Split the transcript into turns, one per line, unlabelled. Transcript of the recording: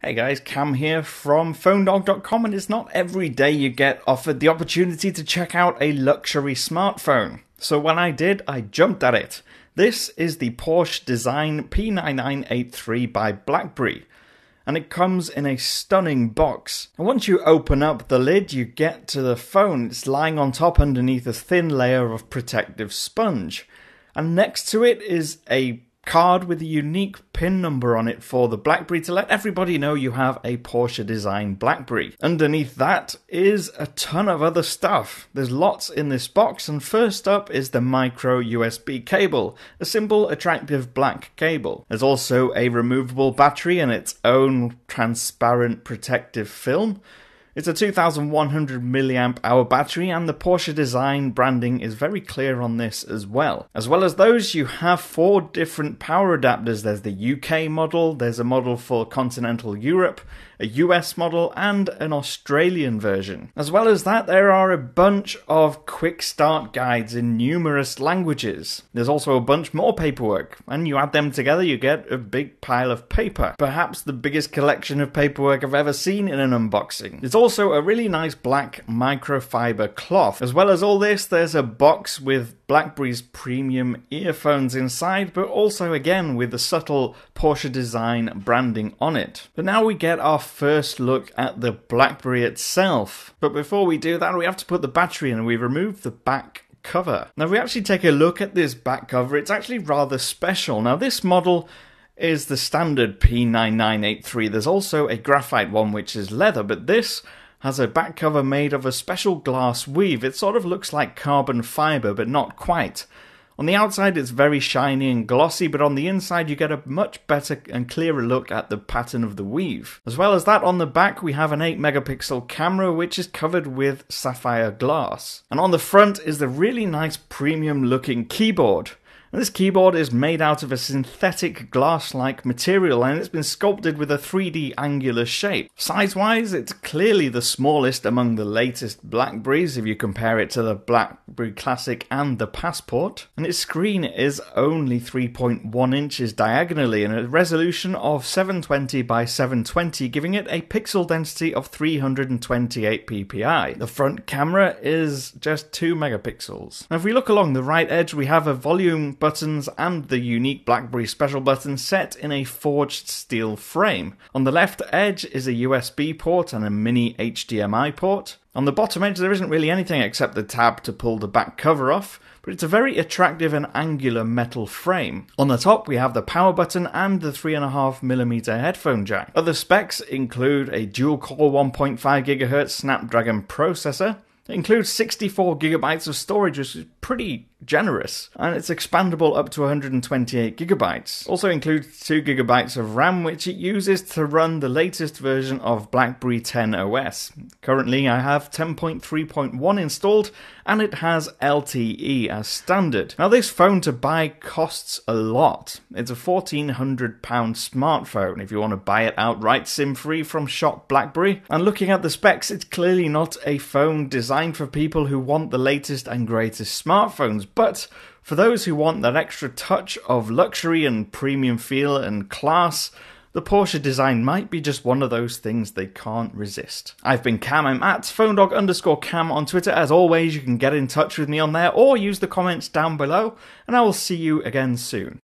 Hey guys, Cam here from PhoneDog.com, and it's not every day you get offered the opportunity to check out a luxury smartphone. So when I did, I jumped at it. This is the Porsche design P'9983 by BlackBerry, and it comes in a stunning box. And once you open up the lid, you get to the phone. It's lying on top underneath a thin layer of protective sponge. And next to it is a card with a unique PIN number on it for the BlackBerry to let everybody know you have a Porsche design BlackBerry. Underneath that is a ton of other stuff. There's lots in this box, and first up is the micro USB cable, a simple, attractive black cable. There's also a removable battery and its own transparent protective film. It's a 2100 mAh battery, and the Porsche design branding is very clear on this as well. As well as those, you have 4 different power adapters. There's the UK model, there's a model for continental Europe, a US model, and an Australian version. As well as that, there are a bunch of quick start guides in numerous languages. There's also a bunch more paperwork, and you add them together, you get a big pile of paper. Perhaps the biggest collection of paperwork I've ever seen in an unboxing. There's also a really nice black microfiber cloth. As well as all this, there's a box with BlackBerry's premium earphones inside, but also again with the subtle Porsche design branding on it. But now we get our first look at the BlackBerry itself. But before we do that, we have to put the battery in, and we remove the back cover. Now if we actually take a look at this back cover, it's actually rather special. Now this model is the standard P'9983. There's also a graphite one which is leather, but this has a back cover made of a special glass weave. It sort of looks like carbon fiber, but not quite. On the outside it's very shiny and glossy, but on the inside you get a much better and clearer look at the pattern of the weave. As well as that, on the back we have an 8 megapixel camera which is covered with sapphire glass. And on the front is the really nice premium looking keyboard. And this keyboard is made out of a synthetic glass-like material, and it's been sculpted with a 3D angular shape. Size-wise, it's clearly the smallest among the latest BlackBerries if you compare it to the BlackBerry Classic and the Passport. And its screen is only 3.1 inches diagonally and a resolution of 720 by 720, giving it a pixel density of 328 ppi. The front camera is just 2 megapixels. Now if we look along the right edge, we have a volume buttons and the unique BlackBerry special button set in a forged steel frame. On the left edge is a USB port and a mini HDMI port. On the bottom edge there isn't really anything except the tab to pull the back cover off, but it's a very attractive and angular metal frame. On the top we have the power button and the 3.5mm headphone jack. Other specs include a dual-core 1.5 GHz Snapdragon processor. It includes 64 gigabytes of storage, which is pretty generous, and it's expandable up to 128 gigabytes. Also includes 2 gigabytes of RAM, which it uses to run the latest version of BlackBerry 10 OS. Currently I have 10.3.1 installed, and it has LTE as standard. Now this phone to buy costs a lot. It's a £1,400 smartphone if you want to buy it outright SIM-free from shop BlackBerry. And looking at the specs, it's clearly not a phone designed for people who want the latest and greatest smartphones, but for those who want that extra touch of luxury and premium feel and class, the Porsche design might be just one of those things they can't resist. I've been Cam. I'm at PhoneDog_Cam on Twitter. As always, you can get in touch with me on there or use the comments down below, and I will see you again soon.